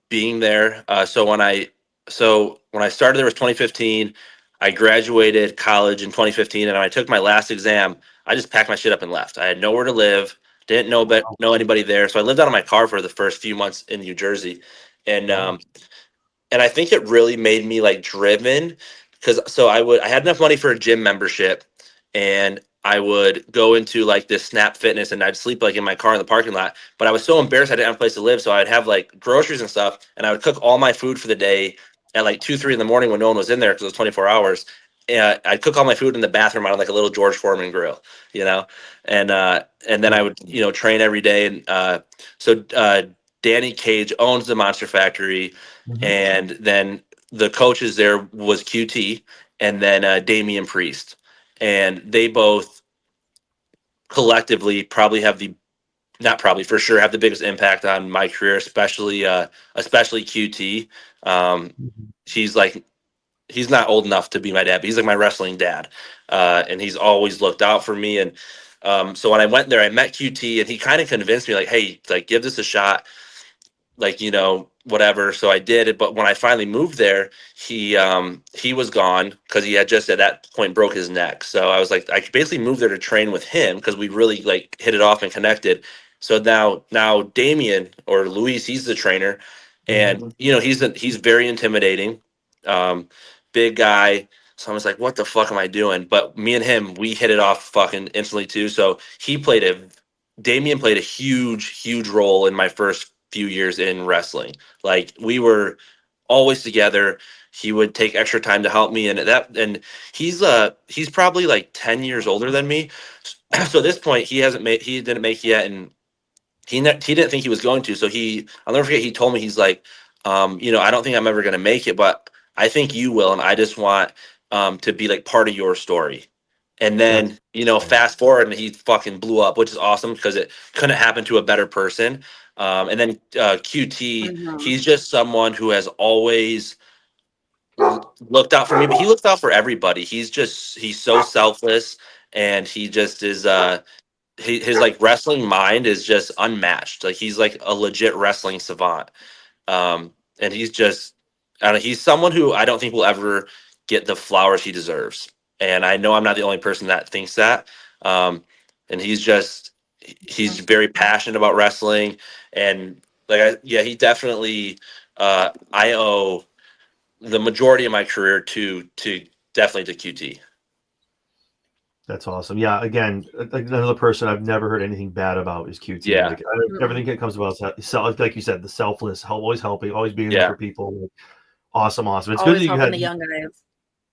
being there. So when I started there was 2015. I graduated college in 2015, and when I took my last exam, I just packed my shit up and left. I had nowhere to live, didn't know anybody there, so I lived out of my car for the first few months in New Jersey, and I think it really made me like driven because I had enough money for a gym membership, and I would go into like this Snap Fitness and I'd sleep like in my car in the parking lot. But I was so embarrassed I didn't have a place to live, so I'd have like groceries and stuff, and I would cook all my food for the day at like 2, 3 in the morning when no one was in there because it was 24 hours. And I'd cook all my food in the bathroom on like a little George Foreman grill, you know, and then I would train every day. And Danny Cage owns the Monster Factory, and then the coaches there was QT, and then Damian Priest, and they both collectively probably have the not probably for sure have the biggest impact on my career, especially QT. He's not old enough to be my dad, but he's like my wrestling dad, and he's always looked out for me. And so when I went there, I met QT, and he kind of convinced me like, hey, like give this a shot, like whatever. So I did. But when I finally moved there, he was gone because he had just at that point broke his neck. So I was like, I basically moved there to train with him because we really like hit it off and connected. So now Damien or Luis, he's the trainer, and he's very intimidating, big guy. So I was like, what the fuck am I doing? But me and him, we hit it off fucking instantly too. So Damien played a huge role in my first few years in wrestling. Like we were always together. He would take extra time to help me, and he's probably like 10 years older than me. So at this point he didn't make yet, and he didn't think he was going to. So I'll never forget, he told me, he's like, I don't think I'm ever going to make it, but I think you will, and I just want to be like part of your story. And then, fast forward, and he fucking blew up, which is awesome because it couldn't happen to a better person. And then QT, he's just someone who has always looked out for me, but he looks out for everybody. He's so selfless, and he just is. His like wrestling mind is just unmatched. Like he's like a legit wrestling savant. And he's someone who I don't think will ever get the flowers he deserves. And I know I'm not the only person that thinks that. And he's very passionate about wrestling, and he definitely. I owe the majority of my career to definitely to QT. That's awesome. Yeah, again, another person I've never heard anything bad about is QT. Yeah. Like, everything that comes about, like you said, the selfless, always helping, always being there for people. Like, awesome. It's always good that you had the young guys.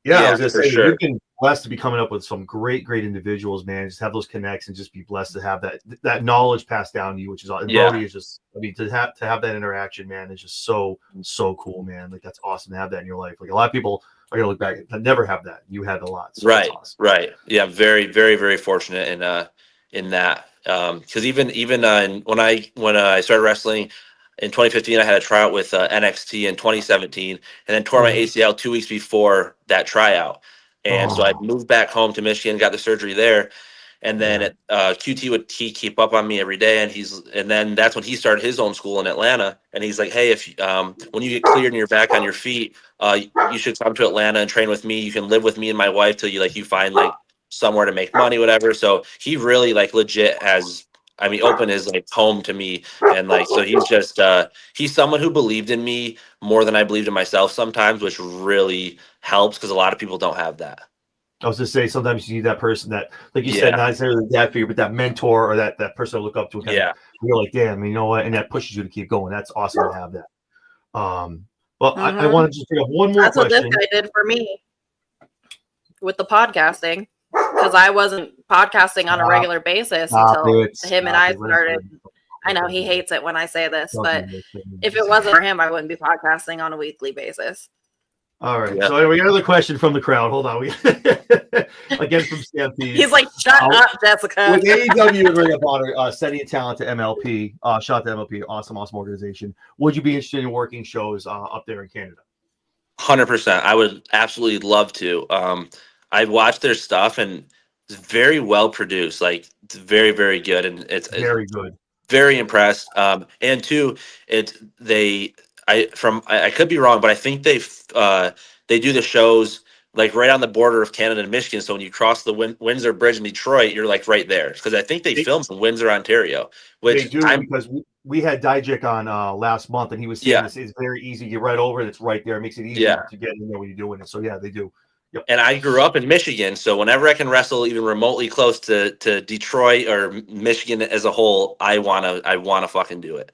Yeah, I was gonna say, sure. You've been blessed to be coming up with some great individuals, man. Just have those connects and just be blessed to have that knowledge passed down to you, which is Brody is just. I mean, to have that interaction, man, is just so cool, man. Like that's awesome to have that in your life. Like a lot of people are gonna look back and never have that. You had a lot, so right? That's awesome. Right. Yeah, very, very, very fortunate in that. Because even when I started wrestling in 2015, I had a tryout with NXT in 2017, and then tore my ACL 2 weeks before that tryout. And so I moved back home to Michigan, got the surgery there, and then QT would keep up on me every day, and then that's when he started his own school in Atlanta. And he's like, hey, if when you get cleared and you're back on your feet, you should come to Atlanta and train with me. You can live with me and my wife till you find like somewhere to make money, whatever. So he really like legit has. I mean, opened his like home to me, and like so he's someone who believed in me more than I believed in myself sometimes, which really helps because a lot of people don't have that. I was just saying, sometimes you need that person that, like you said, not necessarily the dad figure, but that mentor or that person to look up to. You're like, damn, you know what, and that pushes you to keep going. That's awesome to have that. Well, I want to just bring up one more question. That's what this guy did for me with the podcasting. Because I wasn't podcasting on a regular basis until him and I started. I know he hates it when I say this, but if it wasn't for him, I wouldn't be podcasting on a weekly basis. All right. Yeah. So we got another question from the crowd. Hold on. Again from Stampede. He's like, shut up, Jessica. With AEW Ring of Honor sending talent to MLP, shout out to MLP, awesome organization. Would you be interested in working shows up there in Canada? 100%. I would absolutely love to. I've watched their stuff, and it's very well produced. Like it's very, very good, and it's very good. Very impressed. And two, I could be wrong, but I think they do the shows like right on the border of Canada and Michigan. So when you cross the Windsor Bridge in Detroit, you're like right there. Because I think they filmed in Windsor, Ontario. Which they do because we had Dijik on last month, and he was saying this is very easy to get right over. It's right there. It makes it easy to get in there when you're doing it. So yeah, they do. Yep. And I grew up in Michigan, so whenever I can wrestle even remotely close to Detroit or Michigan as a whole, I wanna fucking do it.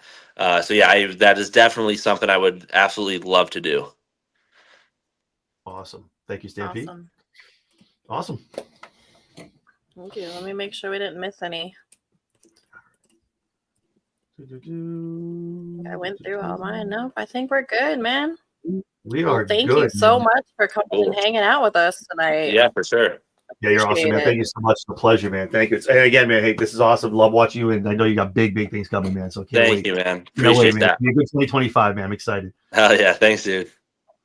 So yeah, that is definitely something I would absolutely love to do. Awesome. Thank you, Stampede. Awesome. Thank you. Let me make sure we didn't miss any. I went through all mine. Nope, I think we're good, man. We are thank good, you so man. much for coming and hanging out with us tonight. Yeah, for sure. Yeah, you're awesome, man. Thank you so much. It's a pleasure, man. Thank you. And again, man, hey, this is awesome. Love watching you, and I know you got big things coming, man. So can't wait. Thank you, man. Appreciate that. Be a good 2025, man. I'm excited. Hell yeah. Thanks, dude.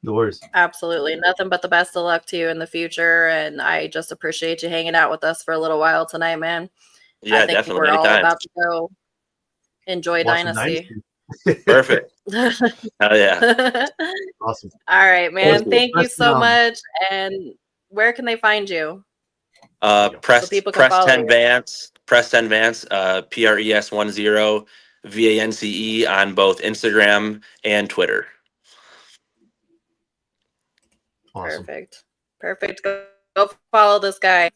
No worries. Absolutely. Nothing but the best of luck to you in the future. And I just appreciate you hanging out with us for a little while tonight, man. Yeah, I think definitely. we're all about to go enjoy Watch Dynasty. Perfect. Hell yeah. Awesome. All right, man. Awesome. Thank you so much. And where can they find you? Preston Vance, Preston Vance, PRES10 VANCE on both Instagram and Twitter. Awesome. Perfect. Go follow this guy.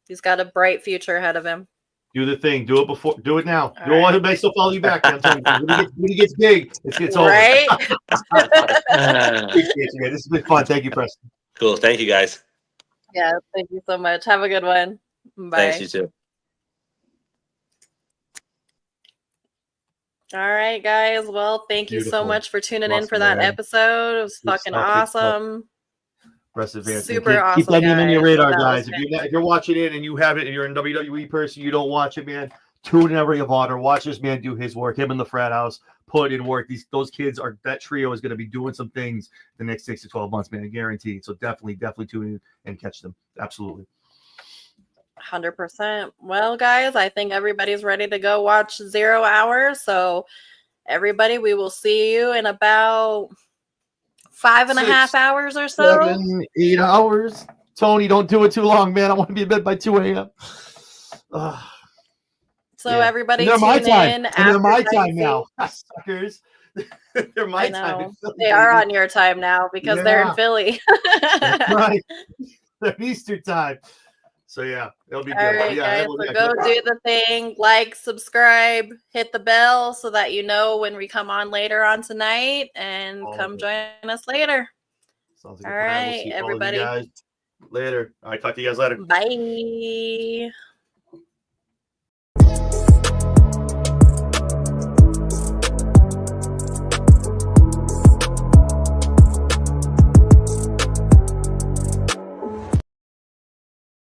He's got a bright future ahead of him. Do the thing. Do it before. Do it now. You don't want to still follow you back. I'm telling you, when he gets big, it gets over. Right? Appreciate you, man. This has been fun. Thank you, Preston. Cool. Thank you, guys. Yeah, thank you so much. Have a good one. Bye. Thanks, you too. All right, guys. Well, thank you so much for tuning in for that man. episode. It was fucking awesome. Preston Vance. Super awesome. Keep that name in your radar, That guys. If you're watching it and you have it and you're a WWE person, you don't watch it, man. Tune in Ring of Honor. Watch this man do his work. Him in the frat house, put in work. Those kids are, that trio is going to be doing some things the next 6 to 12 months, man. Guaranteed. So definitely tune in and catch them. Absolutely. 100%. Well, guys, I think everybody's ready to go watch 0 Hour. So everybody, we will see you in about 5.5 hours or so. 7, 8 hours. Tony, don't do it too long, man. I want to be in bed by 2 a.m. So everybody tune in. They're my time now. Suckers. They're my time. They are on your time now because they're in Philly. That's right. They're Easter time. So yeah, it'll be good. All right, guys, so go do the thing, like, subscribe, hit the bell so that you know when we come on later on tonight, and come join us later. Sounds like all right, we'll everybody. Guys later. All right, talk to you guys later. Bye.